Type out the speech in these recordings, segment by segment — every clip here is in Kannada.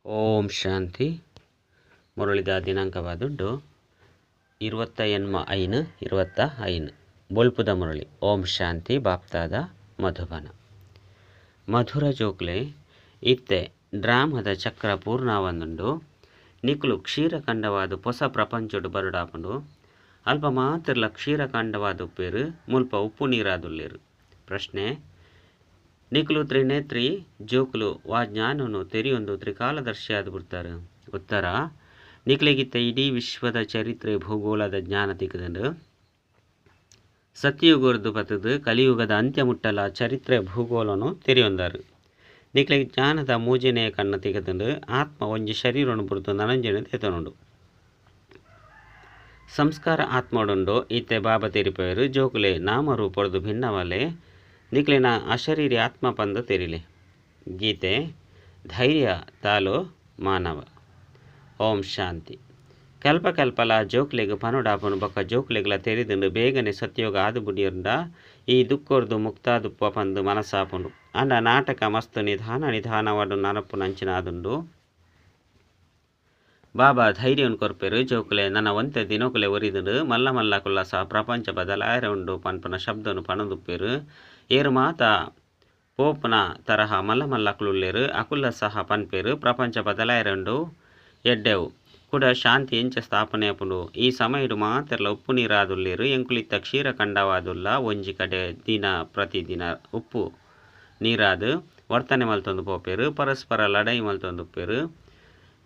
ಓಂ ಶಾಂತಿ. ಮುರಳಿದ ದಿನಾಂಕವಾದುಂಡು 28/5/25 ಬೊಲ್ಪುದ ಮುರಳಿ. ಓಂ ಶಾಂತಿ. ಬಾಪ್ತಾದ ಮಧುಬನ. ಮಧುರ ಜೋಕ್ಲೆ ಇತ್ತೆ ಡ್ರಾಮದ ಚಕ್ರ ಪೂರ್ಣಾವಂದುಂಡು ನಿಕ್ಲು ಕ್ಷೀರಖಂಡವಾದ ಹೊಸ ಪ್ರಪಂಚಡು ಬರುಡಾಪುಂಡು ಅಲ್ಪ ಮಾತ್ರಲ ಕ್ಷೀರಖಂಡವಾದ ಉಪ್ಪೇರು ಮುಲ್ಪ ಉಪ್ಪು ನೀರಾದುಲ್ಲೇರು. ಪ್ರಶ್ನೆ: ನಿಕ್ಲು ತ್ರಿನೇತ್ರಿ ಜೋಕುಲು ವಾ ಜ್ಞಾನನು ತೆರಿಯೊಂದು ತ್ರಿಕಾಲದರ್ಶಿಯಾದ ಬಿಡ್ತಾರೆ. ಉತ್ತರ: ನಿಕ್ಲಿಗಿತ್ತ ಇಡೀ ವಿಶ್ವದ ಚರಿತ್ರೆ ಭೂಗೋಳದ ಜ್ಞಾನ ತಿಕ್ಕದಂಡು ಸತ್ಯಯುಗದ್ದು ಬತ್ತದು ಕಲಿಯುಗದ ಅಂತ್ಯ ಮುಟ್ಟಲ ಚರಿತ್ರೆ ಭೂಗೋಳನು ತೆರಿಯೊಂದಾರು. ನಿಕ್ಲಿಗೆ ಜ್ಞಾನದ ಮೂಜನೆಯ ಕಣ್ಣು ತೆಗೆದಂಡು ಆತ್ಮ ಒಂಜಿ ಶರೀರನು ಬುಡ್ದು ನನಂಜನೆ ತೆತನುಂಡು. ಸಂಸ್ಕಾರ ಆತ್ಮಡುಂಡು ಇತ್ತೆ ಬಾಬಾ ತೆರಿಪೇರು ಜೋಕುಲೆ ನಾಮರೂಪಡ್ದು ಭಿನ್ನವಲೆ ನಿಕ್ಲಿನ ಅಶರೀರಿ ಆತ್ಮ ಪಂದ ತೆರಿಲೆ. ಗೀತೆ: ಧೈರ್ಯ ತಾಲೋ ಮಾನವ. ಓಂ ಶಾಂತಿ. ಕಲ್ಪಕಲ್ಪಲ ಜೋಕ್ಲೆಗ್ ಪನುಡಾಪನು ಬೊಕ್ಕ ಜೋಕ್ಲೆಗ್ಲ ತೆರಿದುಂಡು ಬೇಗನೆ ಸತ್ಯೋಗ ಆದು ಬುಡಿಯರ್ಂಡ ಈ ದುಃಖರ್ದು ಮುಕ್ತಾದುಪ್ಪ ಪಂದು ಮನಸ್ಸಾಪುಂಡು. ಅಂಡ ನಾಟಕ ಮಸ್ತ್ ನಿಧಾನವಾಡು ನರಪು ನಂಚಿನ ಆದುಂಡು. ಬಾಬಾ ಧೈರ್ಯವನ್ನು ಕೊರ್ಪೆರು ಜೋಕುಲೆ ನನ್ನ ಒಂತೆ ದಿನೋಕುಲೆ ಒರಿದುಂಡು ಮಲ್ಲ ಮಲ್ಲಕುಲ್ಲ ಸಹ ಪ್ರಪಂಚ ಬದಲಾಯರ ಉಂಡು ಪನ್ಪನ ಶಬ್ದನು ಪಣದುಪ್ಪೇರು. ಏರು ಮಾತ ಪೋಪನ ತರಹ ಮಲ್ಲ ಮಲ್ಲಕುಲ್ಲೇರು ಅಕುಲ್ಲ ಸಹ ಪನ್ಪೇರು ಪ್ರಪಂಚ ಬದಲಾಯರಂಡು ಎಡ್ಡೆವು ಕೂಡ ಶಾಂತಿ ಎಂಚ ಸ್ಥಾಪನೆ ಅಪುಂಡು. ಈ ಸಮಯಡು ಮಾತೆರ್ಲ ಉಪ್ಪು ನೀರಾದುಲ್ಲೇರು ಎಂಕುಲಿತ್ತ ಕ್ಷೀರ ಖಂಡವಾದುಲ್ಲ ಒಂಜಿ ಕಡೆ ದಿನ ಪ್ರತಿದಿನ ಉಪ್ಪು ನೀರಾದು ವರ್ತನೆ ಮಲ್ತೊಂದು ಪೋಪೇರು. ಪರಸ್ಪರ ಲಡೈ ಮಲ್ತೊಂದುಪ್ಪೇರು.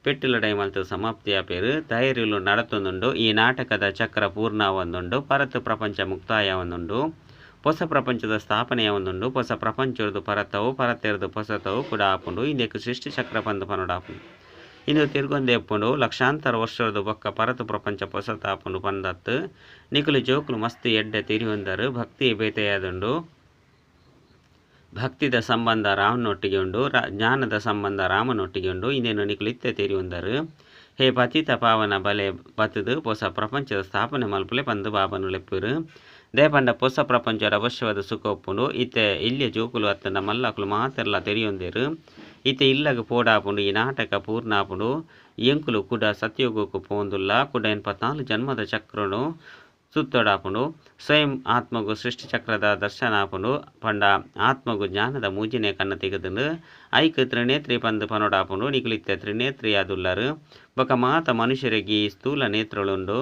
ಪೆಟ್ಟು ಲಡೈ ಮಲ್ತು ಸಮಾಪ್ತಿಯ ಪೇರು ತಯಾರಿಲು ನಡತೊಂದುಂಡು. ಈ ನಾಟಕದ ಚಕ್ರ ಪೂರ್ಣ ಒಂದುಂಡು. ಪರತ್ ಪ್ರಪಂಚ ಮುಕ್ತಾಯ ಒಂದುಂಡು. ಹೊಸ ಪ್ರಪಂಚದ ಸ್ಥಾಪನೆಯ ಒಂದುಂಡು. ಹೊಸ ಪ್ರಪಂಚದ್ದು ಪರತವು ಪರತೆರದು ಹೊಸತವು ಕೂಡ ಆಪುಂಡು. ಇಂದಕ್ಕೆ ಸೃಷ್ಟಿ ಚಕ್ರ ಪಂದು ಪನುಡಾಪುಂಡು. ಇಂದು ತಿರ್ಗೊಂದೆ ಎಪ್ಪುಂಡು ಲಕ್ಷಾಂತರ ವರ್ಷದ ಬೊಕ್ಕ ಪರತು ಪ್ರಪಂಚ ಹೊಸತ ಆಪುಂಡು ಪಂದತ್ತು ನಿಕುಲು ಜೋಕುಲು ಮಸ್ತ್ ಎಡ್ಡೆ ತಿರಿಯೊಂದರು. ಭಕ್ತಿ ಬೇತೆಯಾದುಂಡು. ಭಕ್ತಿದ ಸಂಬಂಧ ರಾಮನೊಟ್ಟಿಗೆ ಉಂಡು. ಜ್ಞಾನದ ಸಂಬಂಧ ರಾಮನೊಟ್ಟಿಗೆ ಉಂಡು. ಇಂದೇನು ನಿಕುಲು ಇತ್ತೆ ತೆರಿಯೊಂದರು. ಹೇ ಪತಿತ ಪಾವನ ಬಲೆ ಬತ್ತದು ಹೊಸ ಪ್ರಪಂಚದ ಸ್ಥಾಪನೆ ಮಲ್ಪಲೆ ಪಂದು ಬಾಬನು ಲೆಪ್ಪರು. ದೇಪಂಡ ಹೊಸ ಪ್ರಪಂಚದ ಅವಶ್ಯವಾದ ಸುಖ ಒಪ್ಪುಂಡು. ಇತ್ತೆ ಇಲ್ಲಿಯ ಜೋಕುಲು ಅತ್ತಂಡ ಮಲ್ಲಕುಲು ಮಾತೆರ್ಲ ತೆರಿಯೊಂದೇರು. ಇತ್ತೆ ಇಲ್ಲಗ ಪೋಡಾಪುಂಡು. ಈ ನಾಟಕ ಪೂರ್ಣ ಆಪುಂಡು. ಎಂಕುಲು ಕುಡ ಸತ್ಯೋಗಕ್ಕೂ ಪೋಂದುಲ್ಲ. ಕುಡ 84 ಜನ್ಮದ ಚಕ್ರನು ಸುತ್ತೊಡಾಪುಂಡು. ಸ್ವಯಂ ಆತ್ಮಗು ಸೃಷ್ಟಿ ಚಕ್ರದ ದರ್ಶನ ಆಪುಂಡು. ಪಂಡ ಆತ್ಮಗು ಜ್ಞಾನದ ಮೂಜಿನೆ ಕಣ್ಣು ತೆಗೆದುಂಡು ಐಕ್ ತ್ರಿನೇತ್ರಿ ಪಂದು ಪನೊಡಾಪುಂಡು. ನಿಕುಲಿತ್ತೆ ತ್ರಿನೇತ್ರಿ ಆದುಲ್ಲರು ಬೊಕ ಮಾತ ಮನುಷ್ಯರಿಗೆ ಈ ಸ್ಥೂಲ ನೇತ್ರಳುಂಡು.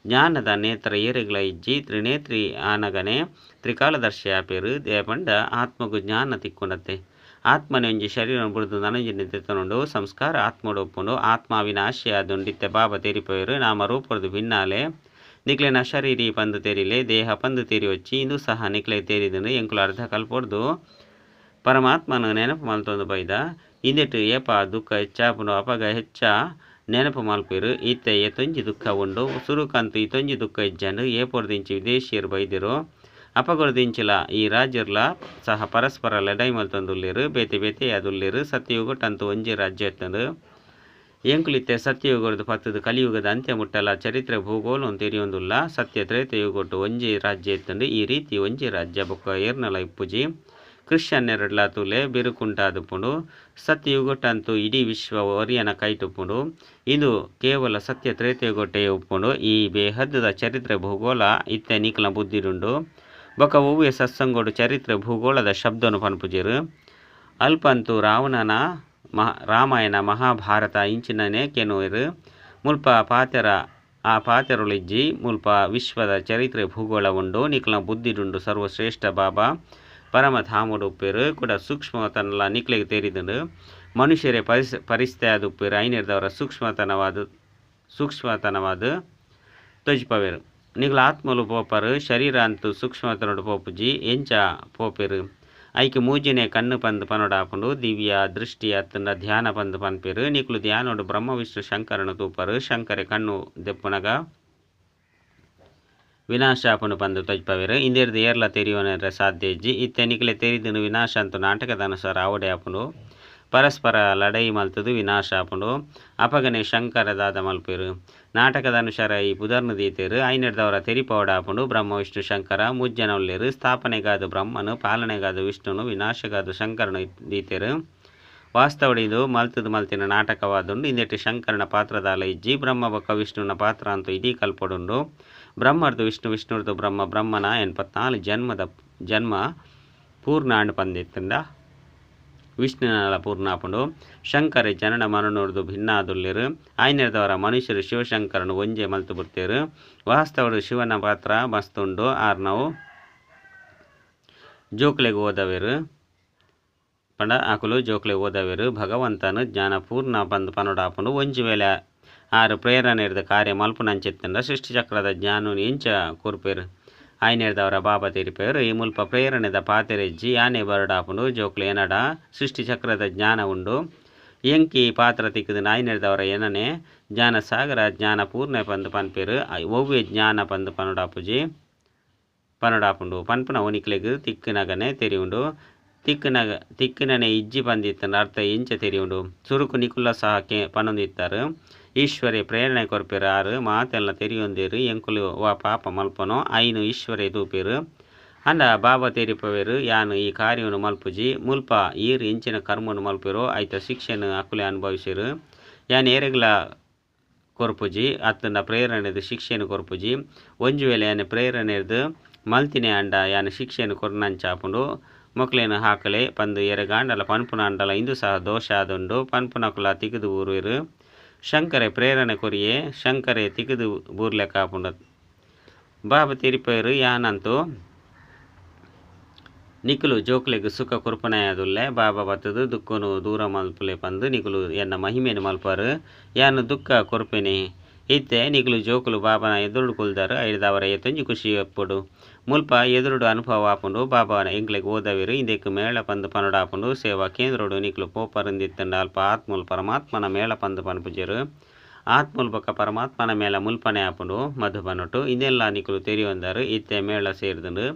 ಜ್ಞಾನದ ನೇತ್ರ ಏರೆಗ್ಲ ಇಜ್ಜಿ ತ್ರಿನೇತ್ರಿ ಆನಗನೆ ತ್ರಿಕಾಲದರ್ಶಿ ಆಪೇರು. ದೇಪಂಡ ಆತ್ಮಗು ಜ್ಞಾನ ತಿಕ್ಕೊಂಡತ್ತೆ. ಆತ್ಮನೆ ಒಂಜಿ ಶರೀರ ಬುಡ್ದು ನನಂಜನೆ ತೆತ್ತನುಂಡು. ಸಂಸ್ಕಾರ ಆತ್ಮಡು ಒಪ್ಪುಂಡು. ಆತ್ಮ ಅವಿನಾಶಿ ಆದುಂಡಿತ್ತೆ ಬಾಬಾ ತೆರಿಪೇರು. ನಾಮ ರೂಪಡ್ದು ಭಿನ್ನಾಲೆ ನಿಕ್ಲೆನ ಶರೀರಿ ಪಂದು ತೆರಿಲೆ ದೇಹ ಪಂದು ತೆರಿ వచ్చి ಇಂದು ಸಹ ನಿಕ್ಲೆ ತೆರಿದುಂಡು ಎಂಕುಲು ಅರ್ಧ ಕಲ್ಪೊಡ್ದು ಪರಮಾತ್ಮನ ನೆನಪು ಮಲ್ತೊಂದು ಬೈದ. ಇಂದೆಟ್ಟು ಏಪ ದುಃಖ ಹೆಚ್ಚಾಪುಂಡು ಅಪಗ ಹೆಚ್ಚ ನೆನಪು ಮಲ್ಪೇರು. ಇತ್ತೆ ಎತ್ತೊಂಜಿ ದುಃಖ ಉಂಡು. ಸುರುಕಂತು ಇತೊಂಜಿ ದುಃಖ ಇಜ್ಜಂಡು ಏಪೊರ್ದಿಂಚಿ ವಿದೇಶಿಯರು ಬೈದಿರು ಅಪಗೊರ್ದಿಂಚಿಲ ಈ ರಾಜ್ಯರ್ಲ ಸಹ ಪರಸ್ಪರ ಲಡೈ ಮಲ್ತೊಂದುಲ್ಲೇರು. ಬೇತೆ ಬೇತೆ ಅದುಲ್ಲೇರು. ಸತ್ಯಯುಗಟ್ಟಂತೂ ಒಂಜಿ ರಾಜ್ಯ ಎತ್ತಂಡು ಎಂಕುಲಿತ್ತೆ ಸತ್ಯಯುಗದ್ದು ಪತ್ತದು ಕಲಿಯುಗದ ಅಂತ್ಯ ಮುಟ್ಟಲ ಚರಿತ್ರೆ ಭೂಗೋಳವನ್ನು ತೆರಿಯೊಂದುಲ್ಲ. ಸತ್ಯ ತ್ರೇತಯುಗೊಟ್ಟು ಒಂಜಿ ರಾಜ್ಯ ಎತ್ತಂಡು ಈ ರೀತಿ ಒಂಜಿ ರಾಜ್ಯ ಬೊಕ್ಕ ಏರ್ನಲ ಇಪ್ಪುಜಿ ಕ್ರಿಶ್ಚಿಯನ್ ಎರಡ್ಲ ತುಲೆ ಬಿರುಕುಂಟಾದುಪ್ಪುಂಡು. ಸತ್ಯಯುಗೊಟ್ಟಂತೂ ಇಡೀ ವಿಶ್ವ ಒರಿಯನ ಕೈಟುಪ್ಪುಂಡು. ಇದು ಕೇವಲ ಸತ್ಯ ತ್ರೇತಯುಗೊಟ್ಟೆ ಉಪ್ಪುಂಡು. ಈ ಬೇಹದ್ದದ ಚರಿತ್ರೆ ಭೂಗೋಳ ಇತ್ತೆ ನಿಕ್ಲ ಬುದ್ಧಿಡುಂಡು. ಬೊಕ ಹೂವೆ ಸತ್ಸಂಗೋಡು ಚರಿತ್ರೆ ಭೂಗೋಳದ ಶಬ್ದನು ಪನ್ಪುಜೆರು. ಅಲ್ಪಂತೂ ರಾವಣನ ರಾಮಾಯಣ ಮಹಾಭಾರತ ಇಂಚಿನನೆ ಕೆನೋರು ಮುಲ್ಪ ಪಾತೆರ ಆ ಪಾತೆರುಳಿಜ್ಜಿ ಮುಲ್ಪ ವಿಶ್ವದ ಚರಿತ್ರೆ ಭೂಗೋಳ ಉಂಡು. ನಿಕ್ಲ ಬುದ್ಧಿಡುಂಡು ಸರ್ವಶ್ರೇಷ್ಠ ಬಾಬಾ ಪರಮಧಾಮುಡು ಉಪ್ಪೇರು. ಕೂಡ ಸೂಕ್ಷ್ಮತನಲ ನಿಕ್ಲೆಗೆ ತೆರಿದುಂಡು ಮನುಷ್ಯರೇ ಪರಿಸ್ಥಿತಿ ಆದ ಉಪ್ಪೇರು. ಐನೇರ್ದವರ ಸೂಕ್ಷ್ಮತನವಾದ ತೊಜ್ಪವೇರು. ನಿಕ್ಲ ಆತ್ಮಲು ಪೋಪರು ಶರೀರ ಅಂತೂ ಸೂಕ್ಷ್ಮತನುಡು ಪೋಪುಜಿ ಎಂಚ ಪೋಪೇರು. ಐಕೆ ಮೂಜಿನೆ ಕಣ್ಣು ಪಂದು ಪನೊಡಾಪುಂಡು. ದಿವ್ಯ ದೃಷ್ಟಿ ಅತ್ತಂಡ ಧ್ಯಾನ ಪಂದು ಪನ್ಪೇರು. ನಿಕ್ಲು ಧ್ಯಾನೋಡು ಬ್ರಹ್ಮ ವಿಷ್ಣು ಶಂಕರನು ತೂಪರು. ಶಂಕರೆ ಕಣ್ಣು ದೆಪ್ಪುನಗ ವಿನಾಶ ಆಪುಂಡು ಪಂದು ತೊಜ್ಪವೇರು. ಇಂದೇರ್ದು ಏರ್ಲ ತೆರಿಯೋನರ ಸಾಧ್ಯ ಇಜ್ಜಿ ಇತ್ತೆ ನಿಕ್ಲೆ ತೆರಿದುನು ವಿನಾಶ ಅಂತೂ ನಾಟಕದ ಅನುಸಾರ ಅವಡೆ ಆಪುಂಡು. ಪರಸ್ಪರ ಲಡೈ ಮಲ್ತದು ವಿನಾಶ ಆಪುಂಡು. ಅಪಗನೆ ಶಂಕರದಾದ ಮಲ್ಪೇರು. ನಾಟಕದ ಅನುಸಾರ ಈ ಪುದರ್ನು ದೀತೇರು. ಐನೆಡ್ದವರ ತೆರಿಪವಡ ಆಪುಂಡು. ಬ್ರಹ್ಮ ವಿಷ್ಣು ಶಂಕರ ಮೂಜ್ಜನ ಉಲ್ಲೇರು. ಸ್ಥಾಪನೆಗಾದು ಬ್ರಹ್ಮನು ಪಾಲನೆಗಾದು ವಿಷ್ಣುನು ವಿನಾಶಗಾದು ಶಂಕರನು ದೀತೇರು. ವಾಸ್ತವಡು ಇದು ಮಲ್ತಿನ ನಾಟಕವಾದುಂಡು. ಇಂದೆಟ್ಟು ಶಂಕರನ ಪಾತ್ರದಾಲ ಇಜ್ಜಿ ಬ್ರಹ್ಮ ಬೊಕ್ಕ ವಿಷ್ಣುವಿನ ಪಾತ್ರ ಅಂತೂ ಇಡೀ ಕಲ್ಪಡುಂಡು. ಬ್ರಹ್ಮರ್ದು ವಿಷ್ಣುರ್ದು ಬ್ರಹ್ಮನ 84 ಜನ್ಮ ಪೂರ್ಣ ಆಂಡ್ ಪಂದಿತ್ತಂಡ ವಿಷ್ಣುನಲ ಪೂರ್ಣ ಆಪುಂಡು. ಶಂಕರ ಜನನ ಮರಣೋರ್ದು ಭಿನ್ನ ಆದುಲ್ಲೇರು. ಆಯ್ನೆರ್ದವರ ಮನುಷ್ಯರು ಶಿವಶಂಕರನು ಒಂಜೆ ಮಲ್ತು ಬಿಡ್ತೇರು. ವಾಸ್ತವಡು ಶಿವನ ಪಾತ್ರ ಮಸ್ತುಂಡು. ನಾವು ಜೋಕ್ಲೆಗೆ ಓದವೇರು ಪಂಡ ಆಕುಲು ಜೋಕ್ಲೆಗೆ ಓದವೇರು. ಭಗವಂತನು ಜ್ಞಾನ ಪೂರ್ಣ ಪನೋಡಾಪುಂಡು. ಒಂಜಿ ವೇಳೆ ಆರು ಪ್ರೇರಣೆ ಕಾರ್ಯ ಮಲ್ಪುನಂಚೆತ್ತಂಡ ಸೃಷ್ಟಿ ಚಕ್ರದ ಜ್ಞಾನ ಎಂಚ ಕೊರ್ಪೇರು ಆಯ್ನೆರ್ದವರ ಬಾಬಾ ತೆರಿಪೇರು. ಈ ಮುಲ್ಪ ಪ್ರೇರಣೆದ ಪಾತೆರೆಜ್ಜಿ ಯಾನೆ ಬರಡಾಪುಂಡು. ಜೋಕ್ಲೆ ಏನಡ ಸೃಷ್ಟಿ ಚಕ್ರದ ಜ್ಞಾನ ಉಂಡು. ಎಂಕಿ ಪಾತ್ರ ತಿಕ್ಕದು ಆಯ್ನೆರ್ದವರ ಏನನೆ ಜ್ಞಾನ ಸಾಗರ ಜ್ಞಾನ ಪೂರ್ಣ ಪಂದು ಪನ್ಪೇರು. ಒವ್ವೆ ಜ್ಞಾನ ಪಂದು ಪನೋಡಾಪುಂಡು. ಪನ್ಪುನ ಒನಿಕ್ಲೆಗ್ ತಿಕ್ಕನಗನೆ ತೆರಿಯುಂಡು. ತಿಕ್ಕನನೆ ಇಜ್ಜಿ ಪಂದಿತ್ತಂಡ ಅರ್ಥ ಎಂಚ ತೆರಿಯುಂಡು. ಸುರುಕು ನಿಕುಲ ಸಹ ಪನೊಂದಿತ್ತಾರೆ. ಈಶ್ವರೇ ಪ್ರೇರಣೆ ಕೊರ್ಪೇರು ಆರು ಮಾತೆಲ್ಲ ತೆರಿಯೊಂದೇರು. ಎಂಕುಲು ವಾ ಪಾಪ ಮಲ್ಪನೋ ಐನು ಈಶ್ವರೇ ತೂಪೇರು ಅಂಡ ಬಾಬಾ ತೆರಿಪವೇರು. ಯಾನು ಈ ಕಾರ್ಯವನ್ನು ಮಲ್ಪುಜಿ ಮುಲ್ಪ ಈರು ಎಂಚಿನ ಕರ್ಮನು ಮಲ್ಪೇರು ಐತ ಶಿಕ್ಷೆನು ಅಕುಲೆ ಅನುಭವಿಸಿರು. ಯಾನು ಏರೆಗ್ಲ ಕೊರ್ಪುಜಿ ಅತ್ತಂಡ ಪ್ರೇರಣೆದು ಶಿಕ್ಷೆನು ಕೊರ್ಪುಜಿ. ಒಂಜು ವೇಳೆ ಯಾನು ಪ್ರೇರಣೆದು ಮಲ್ತಿನೆ ಅಂಡ ಯಾನು ಶಿಕ್ಷೆನು ಕೊರ್ನಂಚಾಪುಂಡು. ಮೊಕ್ಲೇನು ಹಾಕಲೆ ಪಂದು ಎರೆಗಾಂಡಲ ಪನ್ಪುನ ಅಂಡಲ ಇಂದು ಸಹ ದೋಷ ಆದುಂಡು. ಪನ್ಪುನಕುಲ ತಿಗುದು ಊರುವೆರು. ಶಂಕರೆ ಪ್ರೇರಣೆ ಕೊರಿಯೇ ಶಂಕರೆ ತಿಗುದು ಬೂರ್ಲೆಕ್ಕ ಆಪುಂಡ. ಬಾಬಾ ತೆರಿಪೇರು ಯಾನಂತೂ ನಿಕುಲು ಜೋಕ್ಲೆಗ್ ಸುಖ ಕೊರ್ಪನೆಯಾದುಲ್ಲೆ. ಬಾಬಾ ಬತ್ತದು ದುಃಖನು ದೂರ ಮಲ್ಪಲೆ ಪಂದು ನಿಕುಲು ಎನ್ನ ಮಹಿಮೆನು ಮಲ್ಪಾರು. ಯಾನು ದುಃಖ ಕೊರ್ಪೆನೆ ಇತ್ತೆ ನಿಕುಲು ಜೋಕುಲು ಬಾಬಾನ ಎದುರುಡು ಕುಲ್ದಾರು. ಐದವರ ಎತ್ತೊಂಜಿ ಖುಷಿ ಎಪ್ಪುಡು ಮುಲ್ಪ ಎದುರುಡು ಅನುಭವ ಆಪುಂಡು. ಬಾಬಾ ಎಂಕ್ಲೆಗ್ ಓದವೇರು. ಇಂದೆಕ್ ಮೇಳ ಪಂದು ಪನೋಡಾಪುಂಡು. ಸೇವಾ ಕೇಂದ್ರೋಡು ನಿಕುಲು ಪೋಪರಿಂದಿತ್ತಂಡ ಅಲ್ಪ ಆತ್ಮುಲು ಪರಮಾತ್ಮನ ಮೇಳ ಪಂದು ಪನ್ಪುಜೆರು. ಆತ್ಮುಲ್ ಬೊಕ್ಕ ಪರಮಾತ್ಮನ ಮೇಳ ಮುಲ್ಪನೆ ಆಪುಂಡು ಮಧು ಪನೊಟ್ಟು. ಇದೆಲ್ಲ ನಿಕುಲು ತೆರಿಯೊಂದಾರು. ಇತ್ತೆ ಮೇಳ ಸೇರಿದುಂಡು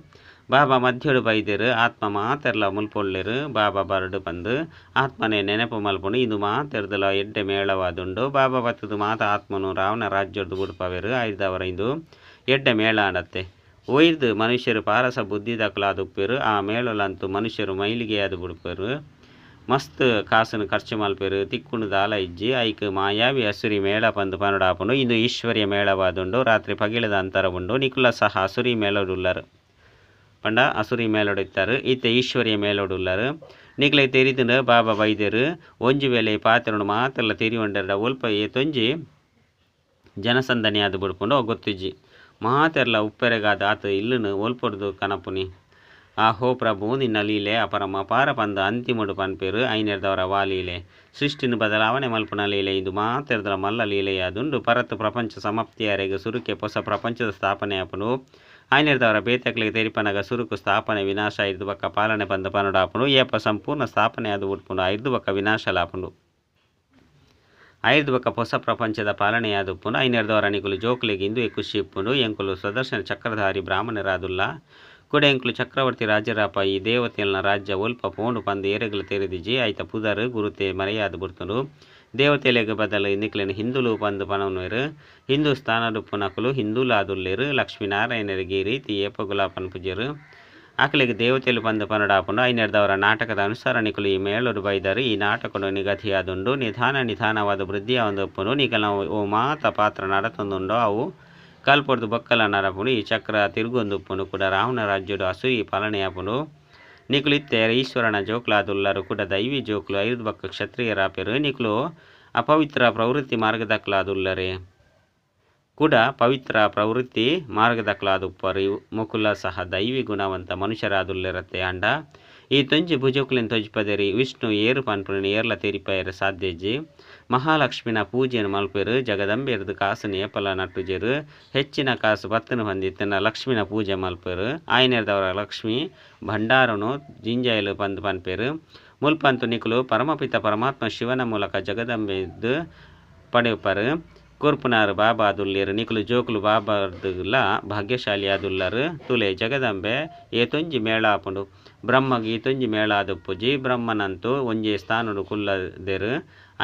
ಬಾಬಾ ಮಧ್ಯಡು ಬೈದೇರು. ಆತ್ಮ ಮಾತೆರ್ಲ ಮುಲ್ಪೊಳ್ಳೆರು. ಬಾಬಾ ಬರಡು ಪಂದು ಆತ್ಮನೆ ನೆನಪು ಮಲ್ಪುಂಡು. ಇದು ಮಾತೆರ್ದಲ ಎಡ್ಡೆ ಮೇಳವಾದುಂಡು. ಬಾಬಾ ಬತ್ತದು ಮಾತ ಆತ್ಮನು ರಾವಣ ರಾಜ್ಯರ್ದು ಬುಡ್ಪವೇರು. ಐದವರ ಇದು ಎಡ್ಡೆ ಮೇಳ ಆಡತ್ತೆ. ಒಯ್ದು ಮನುಷ್ಯರು ಪಾರಸ ಬುದ್ಧಿದಕ್ಲಾದುಪ್ಪೇರು. ಆ ಮೇಳಲಂತೂ ಮನುಷ್ಯರು ಮೈಲಿಗೆ ಅದು ಬಿಡ್ಪೇರು. ಮಸ್ತ್ ಕಾಸನ್ನು ಖರ್ಚು ಮಲ್ಪೇರು. ತಿಕ್ಕುಂಡು ದಾಲ ಇಜ್ಜಿ ಐಕ್ ಮಾಯಾವಿ ಹಸುರಿ ಮೇಳ ಪಂದು ಪನೋಡಾಪುಂಡು. ಇದು ಈಶ್ವರ್ಯ ಮೇಳವಾದುಂಡು. ರಾತ್ರಿ ಪಗಿಳದ ಅಂತರ ಉಂಡು. ನಿಕುಲ ಸಹ ಹಸುರಿ ಮೇಳೋಡುಲ್ಲರು ಪಂಡ ಹಸುರಿ ಮೇಲೊಡಿತ್ತಾರೆ. ಈತ ಈಶ್ವರ್ಯ ಮೇಲೊಡುಲ್ಲರು. ನಿಕ್ಲೆ ತೆರಿತುಂಡು ಬಾಬಾ ಬೈದೇರು. ಒಂಜು ವೇಳೆ ಪಾತ್ರೆನು ಮಾತೆಲ್ಲ ತೆರಿಯೊಂಡೆರ್ಡ ಒಲ್ಪ ಏತೊಂಜಿ ಜನಸಂದಣಿ ಆದು ಬಿಡ್ಪುಂಡು ಗೊತ್ತಿಜ್ಜಿ ಮಾತೆರ್ಲ ಉಪ್ಪೆರೆಗಾದ ಆತ ಇಲ್ಲುನು ಒಲ್ಪೊಡ್ದು ಕನಪುನಿ. ಆಹೋ ಪ್ರಭು ನಿನ್ನ ಲೀಲೆ ಅಪಾರ ಪಂದ ಅಂತಿಮಡು ಪನ್ಪೇರು. ಐನೆರ್ದವರ ವಾ ಲೀಲೆ ಸೃಷ್ಟಿನು ಬದಲಾವಣೆ ಮಲ್ಪುನ ಲೀಲೆ. ಇದು ಮಾತೆರ್ದಲ ಮಲ್ಲ ಲೀಲೆಯಾದುಂಡು. ಪರತ್ತು ಪ್ರಪಂಚ ಸಮಾಪ್ತಿಯಾರೆಗೆ ಸುರುಕೆ ಹೊಸ ಪ್ರಪಂಚದ ಸ್ಥಾಪನೆ ಆಪುಂಡು. ಐನೆರ್ದವರ ಬೇತಕ್ಲೆಗೆ ತೆರಿಪನಗ ಸುರುಕು ಸ್ಥಾಪನೆ ವಿನಾಶ ಐದು ಬಕ್ಕ ಪಾಲನೆ ಪಂದು ಪನೋಡಾಪುಂಡು. ಏಪ ಸಂಪೂರ್ಣ ಸ್ಥಾಪನೆ ಅದು ಉಟ್ಪುಂಡು. ಐದು ಬಕ್ಕ ವಿನಾಶಲಾಪುಂಡು. ಐದು ಬಕ್ಕ ಹೊಸ ಪ್ರಪಂಚದ ಪಾಲನೆಯಾದುಪ್ಪುಂಡು. ಐನೆರ್ದವರ ನಿಕುಲು ಜೋಕ್ಲೆಗೆ ಇಂದು ಖುಷಿ ಇಪ್ಪುಂಡು. ಎಂಕುಲು ಸುದರ್ಶನ ಚಕ್ರಧಾರಿ ಬ್ರಾಹ್ಮಣರಾದುಲ್ಲ ಕೂಡ ಎಂಕುಲು ಚಕ್ರವರ್ತಿ ರಾಜರಾಪ ಈ ದೇವತೆಯಲ್ನ ರಾಜ್ಯ ಒಲ್ಪ ಪೋಂಡು ಪಂದು ಏರೆಗ್ಲ ತೆರೆದಿಜಿ ಐತ ಪುದರ್ ಗುರುತೆ ಮರೆಯಾದು ಬಿಡ್ತುಂಡು. ದೇವತೆಲೆಗೆ ಬದಲು ನಿಕ್ಲೆನು ಹಿಂದುಲು ಪಂದು ಪನವನುವೆರು. ಹಿಂದೂಸ್ತಾನಡು ಪುನಕುಲು ಹಿಂದುಲಾದುಲ್ಲೇರು. ಲಕ್ಷ್ಮೀನಾರಾಯಣರಿಗೆ ಈ ರೀತಿ ಏಪಗುಲ ಪನ್ಪುಜರು. ಆಕಲಿಗೆ ದೇವತೆಲು ಪಂದು ಪನೋಡಾಪುಂಡು. ಐನೆರ್ದವರ ನಾಟಕದ ಅನುಸರಣಿಕುಲು ಈ ಮೇಳೋಡು ಬೈದರು. ಈ ನಾಟಕಡು ನಿಗದಿಯಾದುಂಡು. ನಿಧಾನವಾದ ವೃದ್ಧಿಯಾವೊಂದು ಒಪ್ಪುಂಡು. ನಿಕಲ ಓ ಮಾತ ಪಾತ್ರ ನಡತೊಂದುಂಡೋ ಅವು ಕಲ್ಪೊಡ್ದು ಬೊಕ್ಕಲ ನಡಪುಂಡು. ಈ ಚಕ್ರ ತಿರುಗೊಂದುಪ್ಪುಂಡು ಕೂಡ ರಾವಣ ರಾಜ್ಯಡು ಹಸುರಿ ಪಾಲನೆಯಾಪುಂಡು. ನಿಕುಲು ಇತ್ತೆ ಈಶ್ವರನ ಜೋಕ್ಲಾದುಲ್ಲರು ಕೂಡ ದೈವಿ ಜೋಕ್ಲು. ಐದು ಬಕ್ಕ ಕ್ಷತ್ರಿಯರಾಪೆರು. ನಿಕುಲು ಅಪವಿತ್ರ ಪ್ರವೃತ್ತಿ ಮಾರ್ಗದಕ್ಲಾದುಲ್ಲರೆ ಕೂಡ ಪವಿತ್ರ ಪ್ರವೃತ್ತಿ ಮಾರ್ಗದಕ್ಲಾದುಪ್ಪರು. ಮುಕುಲ ಸಹ ದೈವಿ ಗುಣವಂತ ಮನುಷ್ಯರಾದುಲ್ಲರತ್ತೆ ಅಂಡ ಈ ತೊಂಜಿ ಭುಜೋಕ್ಲೆನ್ ತೊಜ್ಪದರಿ ವಿಷ್ಣು ಏರು ಪನ್ಪುನ ಏರ್ಲ ತೆರಿಪಯರು ಸಾಧ್ಯಜ್ಜಿ. ಮಹಾಲಕ್ಷ್ಮಿನ ಪೂಜೆಯನ್ನು ಮಲ್ಪೇರು. ಜಗದಂಬೆರ್ದು ಕಾಸು ಏಪಲ ನಟ್ಟುಜೆರು. ಹೆಚ್ಚಿನ ಕಾಸು ಪತ್ತನು ಹೊಂದಿತ್ತನ ಲಕ್ಷ್ಮಿನ ಪೂಜೆ ಮಲ್ಪೇರು. ಆಯ್ನೆರ್ದವರ ಲಕ್ಷ್ಮಿ ಭಂಡಾರನು ಜಿಂಜಾಯಲು ಪಂದು ಪನ್ಪೇರು. ಮುಲ್ಪಂತು ನಿಕುಲು ಪರಮಪಿತ ಪರಮಾತ್ಮ ಶಿವನ ಮೂಲಕ ಜಗದಂಬೆದ್ದು ಪಡೆಯುಪ್ಪರು. ಕೊರ್ಪುನಾರು ಬಾಬಾ ಆದುಲ್ಲೇರು. ನಿಕುಲು ಜೋಕುಲು ಬಾಬಾರ್ದುಲ್ಲ ಭಾಗ್ಯಶಾಲಿ ಆದುಲ್ಲರು. ತುಲೆ ಜಗದಂಬೆ ಏತೊಂಜಿ ಮೇಳ ಆಪುಂಡು. ಬ್ರಹ್ಮಗೆ ಈತೊಂಜಿ ಮೇಳ ಆದುಪ್ಪುಜಿ. ಬ್ರಹ್ಮನಂತೂ ಒಂಜೇ ಸ್ಥಾನಡು ಕುಲ್ಲದೆರು.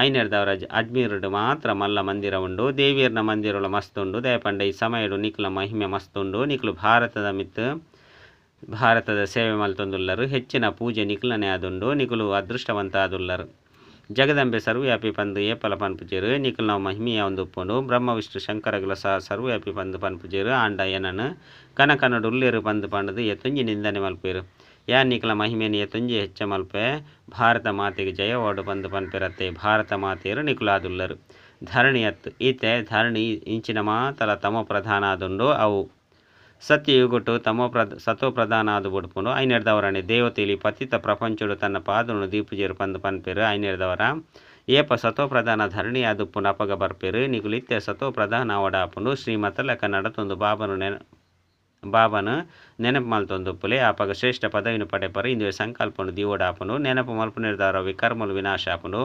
ಐನೆರ್ದವರ ಅಜ್ಮೀರುಡು ಮಾತ್ರ ಮಲ್ಲ ಮಂದಿರ ಉಂಡು. ದೇವಿಯರ್ನ ಮಂದಿರಗಳು ಮಸ್ತುಂಡು. ದಯಪಂಡ ಈ ಸಮಯಡು ನಿಕುಲ ಮಹಿಮೆ ಮಸ್ತುಂಡು. ನಿಕುಲು ಭಾರತದ ಸೇವೆ ಮಲ್ತೊಂದುಲ್ಲರು. ಹೆಚ್ಚಿನ ಪೂಜೆ ನಿಕುಲನೆ ಆದುಂಡು. ನಿಕುಲು ಅದೃಷ್ಟವಂತ ಆದುಲ್ಲರು. ಜಗದಂಬೆ ಸರ್ವವ್ಯಾಪಿ ಪಂದು ಏಪಲ ಪನ್ಪುಜೇರು ನಿಖಲ್ ನಾವು ಮಹಿಮೆಯ ಒಂದು ಉಪ್ಪುಂಡು ಬ್ರಹ್ಮ ವಿಷ್ಣು ಶಂಕರಗಳ ಸಹ ಸರ್ವವ್ಯಾಪಿ ಪಂದು ಪನ್ಪುಜೇರು ಆಂಡ ಏನನು ಕನಕನಡು ಉಲ್ಲೇರು ಪಂದು ಪಂಡದು ಎತ್ತುಂಜಿ ನಿಂದನೆ ಮಲ್ಪೇರು ಯಾನ್ ನಿಖಲ ಮಹಿಮೆಯನ್ನು ಎತ್ತುಂಜಿ ಹೆಚ್ಚ ಮಲ್ಪೆ ಭಾರತ ಮಾತೆಗೆ ಜಯವಾಡು ಪಂದು ಪನ್ಪೆರತ್ತೆ ಭಾರತ ಮಾತೆಯರು ನಿಖುಲಾದುಲ್ಲರು ಧರಣಿ ಅತ್ತು ಈತೆ ಧರಣಿ ಇಂಚಿನ ಮಾತಲ ತಮೋ ಪ್ರಧಾನ ಆದುಂಡು ಅವು ಸತ್ಯಯುಗುಟ್ಟು ಸತೋ ಪ್ರಧಾನ ಆದು ಬುಡ್ಪುಂಡು ಐನೆಡ್ದವರನೆ ದೇವತೆಲಿ ಪತಿತ ಪ್ರಪಂಚಡು ತನ್ನ ಪಾದನು ದೀಪುಜೇರು ಪಂದು ಪನ್ಪೇರು ಐನೆಡ್ದವರ ಏಪ ಸತೋ ಪ್ರಧಾನ ಧರಣಿ ಆದುಪ್ಪುಂಡು ಅಪಗ ಬರ್ಪೇರು ನಿಗುಲಿತ್ತೆ ಸತೋ ಪ್ರಧಾನ ಒಡಾಪುಂಡು ಶ್ರೀಮತ ಲೆಕ್ಕ ನಡತೊಂದು ಬಾಬನು ನೆನಪು ಮಲ್ತೊಂದುಪ್ಪುಲೆ ಆಪಗ ಶ್ರೇಷ್ಠ ಪದವಿನ ಪಡೆಪರು ಇಂದು ಸಂಕಲ್ಪನು ದಿವೋಡಾಪುಂಡು ನೆನಪು ಮಲ್ಪು ನಿರ್ಧಾರ ವಿಕರ್ಮಲು ವಿನಾಶ ಆಪುಂಡು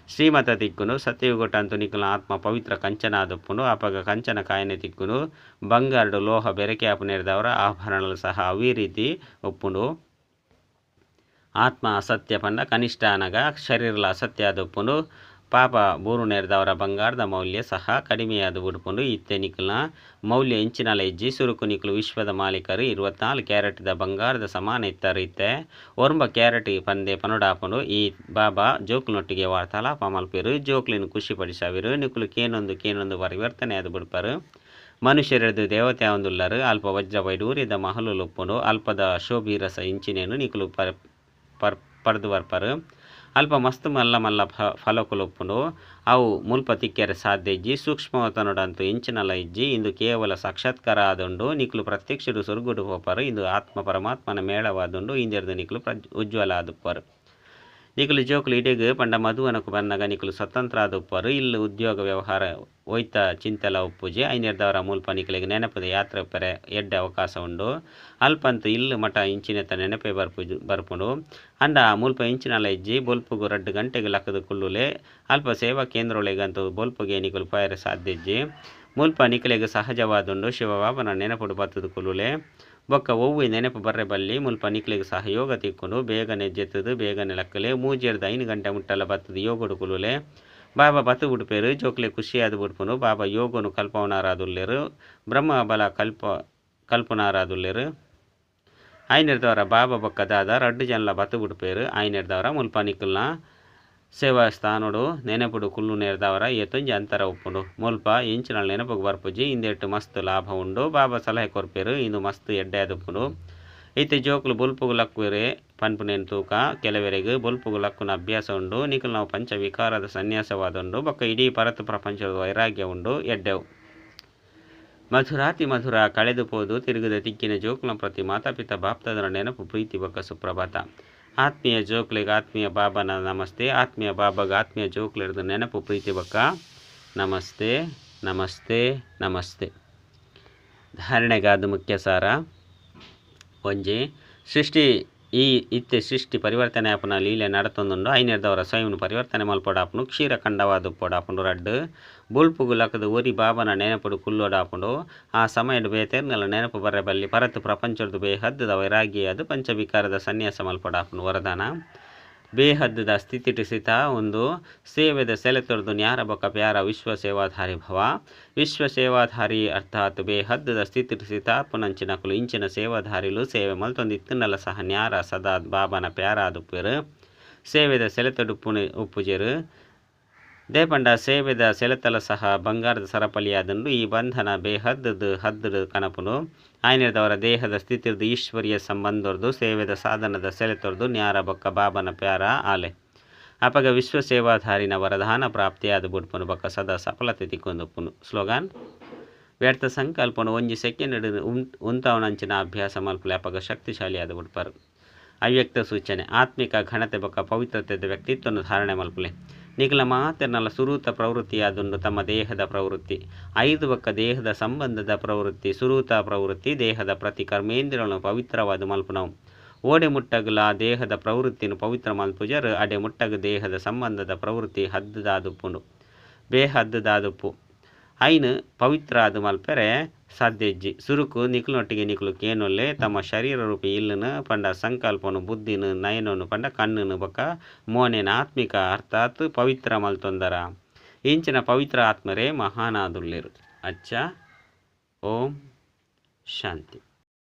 ಶ್ರೀಮತ ತಿಕ್ಕುನು ಸತ್ಯಯುಗೊಟ್ಟಂತು ನಿಖಲ ಆತ್ಮ ಪವಿತ್ರ ಕಂಚನ ಆದುಪ್ಪುಂಡು ಅಪಗ ಕಂಚನ ಕಾಯನೆ ತಿಕ್ಕುನು ಬಂಗಾರಡು ಲೋಹ ಬೆರಕೆ ಆಪು ನೆರೆದವರ ಆಭರಣలు ಸಹ ಅವೇ ರೀತಿ ಒಪ್ಪುಂಡು ಆತ್ಮ ಅಸತ್ಯ ಪಂಡ ಕನಿಷ್ಠ అనగా ಶರೀರಲ ಅಸತ್ಯ ಆದುಪ್ಪುಂಡು ಪಾಪ ಬೂರು ನೆರೆದವರ ಬಂಗಾರದ ಮೌಲ್ಯ ಸಹ ಕಡಿಮೆಯಾದ ಉಡುಪುಂಡು ಇತ್ತೆ ನಿಖಲ್ನ ಮೌಲ್ಯ ಇಂಚಿನಲ ಇಜ್ಜಿ ಸುರುಕು ನಿಖಲು ವಿಶ್ವದ ಮಾಲೀಕರು 24 ಕ್ಯಾರೆಟ್ದ ಬಂಗಾರದ ಸಮಾನ ಇತ್ತಾರೆ ಇತ್ತೆ ಒರ್ಂಬ ಕ್ಯಾರೆಟ್ ಪಂದೆ ಪನುಡಾಪುಂಡು ಈ ಬಾಬಾ ಜೋಕ್ಲನೊಟ್ಟಿಗೆ ವಾರ್ತಾಲಾಪ ಮಲ್ಪೇರು ಜೋಕ್ಲಿನ ಖುಷಿ ಪಡಿಸಾವಿರು ನಿಖಲು ಕೇನೊಂದು ಪರಿವರ್ತನೆ ಆದ ಬಿಡ್ಪಾರು ಮನುಷ್ಯರದು ದೇವತೆ ಒಂದುಲ್ಲರು ಅಲ್ಪ ವಜ್ರ ವೈಡೂರ್ಯದ ಮಹಲು ಲೊಪ್ಪುಂಡು ಅಲ್ಪದ ಶೋಭಿರಸ ಇಂಚಿನೇನು ನಿಖಲು ಪರ್ದು ಬರ್ಪರು ಅಲ್ಪ ಮಸ್ತ್ ಮಲ್ಲ ಫಲಕುಲೊಪ್ಪುಂಡು ಅವು ಮುಲ್ಪ ತಿಕ್ಕೆರೆ ಸಾಧ್ಯ ಇಜ್ಜಿ ಸೂಕ್ಷ್ಮವತನುಡಂತು ಇಂಚಿನಲ ಇಜ್ಜಿ ಇಂದು ಕೇವಲ ಸಾಕ್ಷಾತ್ಕಾರ ಆದುಂಡು ನಿಖಲು ಪ್ರತ್ಯಕ್ಷರು ಸ್ವರ್ಗುಡು ಹೋಪರು ಇಂದು ಆತ್ಮ ಪರಮಾತ್ಮನ ಮೇಳವಾದುಂಡು ಇಂದಿರ್ದು ನಿಖಲು ಉಜ್ವಲ ಆದುಪ್ಪರು ನಿಖಲು ಜೋಕುಲು ಇಡೆಗ್ ಪಂಡ ಮಧುವನಕು ಬನ್ನಗ ನಿಖಲು ಸ್ವತಂತ್ರ ಆದುಪ್ಪರು ಇಲ್ಲಿ ಉದ್ಯೋಗ ವ್ಯವಹಾರ ಒಯ್ತ ಚಿಂತೆಲ ಉಪ್ಪುಜಿ ಐನೆರ್ದವರ ಮುಲ್ಪ ನಿಖಲಿಗೆ ನೆನಪದ ಯಾತ್ರೆ ಪೆರೆ ಎಡ್ಡೆ ಅವಕಾಶ ಉಂಡು ಅಲ್ಪಂತು ಇಲ್ಲಿ ಮಠ ಇಂಚಿನೆತ್ತ ನೆನಪೆ ಬರ್ಪುಂಡು ಅಂಡ ಮುಲ್ಪ ಇಂಚಿನಲ ಇಜ್ಜಿ ಬೊಲ್ಪುಗು 2 ಗಂಟೆಗೆ ಲಕ್ಕದ ಕುಳ್ಳುಲೆ ಅಲ್ಪ ಸೇವಾ ಕೇಂದ್ರೊಳಗಂತೂ ಬೊಲ್ಪುಗೆ ನಿಖಲು ಪಯರೆ ಸಾಧ್ಯ ಇಜ್ಜಿ ಮುಲ್ಪ ನಿಖಲಿಗೆ ಸಹಜವಾದುಂಡು ಶಿವಬಾಬನ ನೆನಪುಡು ಬತ್ತದ ಕುಳ್ಳುಲೆ ಬೊಕ್ಕ ಒವ್ವು ನೆನಪು ಬರ್ರೆ ಬಲ್ಲಿ ಮುಲ್ಪ ನಿಕ್ಲಿಗೆ ಸಹಯೋಗ ತಿಕ್ಕೊಂಡು ಬೇಗನೆ ಜೆತ್ತದು ಬೇಗನೆ ಲಕ್ಕಲೆ ಮೂಜೆರ್ದು 5 ಗಂಟೆ ಮುಟ್ಟಲ್ಲ ಬತ್ತದು ಯೋಗಡು ಕುಲುಲೆ ಬಾಬಾ ಬತ್ತು ಬಿಡ್ಪೇರು ಜೋಕ್ಲೆ ಖುಷಿಯಾದ ಬಿಡ್ಪುನು ಬಾಬಾ ಯೋಗನು ಕಲ್ಪವನಾರಾದುಲ್ಲೇರು ಬ್ರಹ್ಮ ಬಲ ಕಲ್ಪನಾರಾದುಲ್ಲೇರು ಐನೆರ್ದವರ ಬಾಬಾ ಬೊಕ್ಕದಾದ 2 ಜನಲ ಬತ್ತು ಬಿಡ್ಪೇರು ಐನೆರ್ದವರ ಮುಲ್ಪ ನಿಕ್ಕಲ್ನ ಸೇವಾ ಸ್ಥಾನೋಡು ನೆನಪುಡು ಕುಲ್ಲು ನೇರ್ದವರ ಎತ್ತೊಂಜಿ ಅಂತರ ಉಪ್ಪುಂಡು ಮುಲ್ಪ ಇಂಚಿನ ನೆನಪುಗೆ ಬರ್ಪುಜಿ ಇಂದೆಟ್ಟು ಮಸ್ತ್ ಲಾಭ ಉಂಡು ಬಾಬಾ ಸಲಹೆ ಕೊರ್ಪೇರು ಇಂದು ಮಸ್ತ್ ಎಡ್ಡೆ ಆದುಪ್ಪುಂಡು ಐತೆ ಜೋಕುಲು ಬೊಲ್ಪುಗು ಲಕ್ಕುವೆರೆ ಪನ್ಪುನೇನು ತೂಕ ಕೆಲವೆರೆಗೆ ಬೊಲ್ಪುಗು ಲಕ್ಕುನ ಅಭ್ಯಾಸ ಉಂಡು ನಿಖಲು ನಾವು ಪಂಚ ವಿಕಾರದ ಸನ್ಯಾಸವಾದುಂಡು ಬೊಕ್ಕ ಇಡೀ ಪರತು ಪ್ರಪಂಚದ ವೈರಾಗ್ಯ ಉಂಡು ಎಡ್ಡೆವು ಮಧುರಾತಿ ಮಧುರ ಕಳೆದು ಪೋದು ತಿರುಗದ ತಿಕ್ಕಿನ ಜೋಕುಲ ಪ್ರತಿ ಮಾತಾಪಿತ ಬಾಪ್ತದರ ನೆನಪು ಪ್ರೀತಿ ಬೊಕ್ಕ ಸುಪ್ರಭಾತ ಆತ್ಮೀಯ ಜೋಕ್ಲಿಗೆ ಆತ್ಮೀಯ ಬಾಬನ ನಮಸ್ತೆ ಆತ್ಮೀಯ ಬಾಬಾಗ ಆತ್ಮೀಯ ಜೋಕ್ಲಿರ್ದು ನೆನಪು ಪ್ರೀತಿ ಬೊಕ್ಕ ನಮಸ್ತೆ ನಮಸ್ತೆ ನಮಸ್ತೆ ಧಾರಣೆಗಾದ ಮುಖ್ಯ ಸಾರ ಒಂಜಿ ಸೃಷ್ಟಿ ಈ ಇತ್ತೆ ಸೃಷ್ಟಿ ಪರಿವರ್ತನೆ ಆಪುನ ಲೀಲೆ ನಡತೊಂದುಂಡು ಐನೆರ್ದವರ ಸ್ವಯಂನು ಪರಿವರ್ತನೆ ಮಲ್ಪೊಡಾಪುಂಡು ಕ್ಷೀರ ಖಂಡವಾದುಪ್ಪೊಡಾಪುಂಡು ರಡ್ಡು ಬುಲ್ಪುಗು ಲಕ್ಕದ ಒರಿ ಬಾಬನ ನೆನಪುಡು ಕುಲ್ಲೋಡಾಪುಂಡು ಆ ಸಮಯಡು ಬೇತೆರ್ನಲ ನೆನಪು ಬರ್ರೆ ಬಲ್ಲಿ ಪರತು ಪ್ರಪಂಚದ ಬೇಹದ್ದದ ವೈರಾಗ್ಯ ಅದು ಪಂಚವಿಕಾರದ ಸನ್ಯಾಸ ಮಲ್ಪೊಡಾಪುಂಡು ವರದಾನ ಬೇಹದ್ದದ ಸ್ಥಿತಿಟಿಸಿತ ಒಂದು ಸೇವೆದ ಸೆಲೆತೊರ್ದು ನ್ಯಾರ ಬೊಕ್ಕ ಪ್ಯಾರ ವಿಶ್ವ ಸೇವಾಧಾರಿ ಭವ ವಿಶ್ವ ಸೇವಾಧಾರಿ ಅರ್ಥಾತ್ ಬೇಹದ್ದದ ಸ್ಥಿತಿಟಿಸಿತ ಪುನಂಚಿನಕುಲು ಇಂಚಿನ ಸೇವಾಧಾರಿಲು ಸೇವೆ ಮಲ್ತೊಂದಿತ್ತುನಲ ಸಹ ನ್ಯಾರ ಸದಾ ಬಾಬನ ಪ್ಯಾರ ಆದುಪ್ಪೇರು ಸೇವೆದ ಸೆಲೆತೊಡು ಉಪ್ಪುಜೆರು ದೇಪಂಡ ಸೇವೆದ ಸೆಲೆತಲ ಸಹ ಬಂಗಾರದ ಸರಪಳಿಯಾದಂಡು ಈ ಬಂಧನ ಹದ್ದು ಕನಪುನು ಆಯ್ನೆದವರ ದೇಹದ ಸ್ಥಿತಿರ್ದು ಈಶ್ವರಿಯ ಸಂಬಂಧರ್ದು ಸೇವೆದ ಸಾಧನದ ಸೆಲೆತೊರ್ದು ನ್ಯಾರ ಬೊಕ್ಕ ಬಾಬನ ಪ್ಯಾರ ಆಲೆ ಅಪಗ ವಿಶ್ವ ಸೇವಾಧಾರಿನ ವರದಾನ ಪ್ರಾಪ್ತಿಯಾದ ಬುಡ್ಪುನು ಬೊಕ್ಕ ಸದಾ ಸಫಲತೆ ತಿಕ್ಕೊಂದುಪ್ಪುನು ಸ್ಲೋಗಾನ್ ವ್ಯರ್ಥ ಸಂಕಲ್ಪನು ಒಂಜಿ ಸೆಕೆಂಡ್ ಉಂತವನಂಚಿನ ಅಭ್ಯಾಸ ಮಲ್ಪಲೆ ಅಪಗ ಶಕ್ತಿಶಾಲಿಯಾದ ಬುಡ್ಪರು ಅವ್ಯಕ್ತ ಸೂಚನೆ ಆತ್ಮಿಕ ಘನತೆ ಬೊಕ್ಕ ಪವಿತ್ರತೆದ ವ್ಯಕ್ತಿತ್ವವನ್ನು ಧಾರಣೆ ಮಲ್ಪಲೆ ನಿಖಲ ಮಾತೆರ್ನಲ ಸುರೂತ ಪ್ರವೃತ್ತಿಯಾದುಂಡು ತಮ್ಮ ದೇಹದ ಪ್ರವೃತ್ತಿ 5 ಬೊಕ್ಕ ದೇಹದ ಸಂಬಂಧದ ಪ್ರವೃತ್ತಿ ಸುರೂತ ಪ್ರವೃತ್ತಿ ದೇಹದ ಪ್ರತಿ ಕರ್ಮೇಂದ್ರಿಯಗಳನ್ನು ಪವಿತ್ರವಾದ ಮಲ್ಪುನವು ಓಡೆ ಮುಟ್ಟಗಲ ದೇಹದ ಪ್ರವೃತ್ತಿಯನ್ನು ಪವಿತ್ರ ಮಲ್ಪುಜರು ಅಡೆ ಮುಟ್ಟಗ ದೇಹದ ಸಂಬಂಧದ ಪ್ರವೃತ್ತಿ ಹದ್ದದಾದುಪ್ಪುಂಡು ಬೇಹದ್ದದಾದುಪ್ಪು ಐನು ಪವಿತ್ರ ಆದು ಮಲ್ಪೆರೆ ಸಾಧ್ಯಜ್ಜಿ ಸುರುಕು ನಿಖಲೊಟ್ಟಿಗೆ ನಿಖಲು ಕೇನೊಲ್ಲೆ ತಮ್ಮ ಶರೀರ ರೂಪಿ ಇಲ್ಲುನು ಪಂಡ ಸಂಕಲ್ಪನು ಬುದ್ಧಿನು ನಯನನು ಪಂಡ ಕಣ್ಣುನು ಬೊಕ್ಕ ಮೋನೆನ ಆತ್ಮಿಕ ಅರ್ಥಾತ್ ಪವಿತ್ರ ಮಲ್ತೊಂದರ ಇಂಚಿನ ಪವಿತ್ರ ಆತ್ಮರೇ ಮಹಾನಾದುಲ್ಲೆರು ಅಚ್ಚ ಓಂ ಶಾಂತಿ.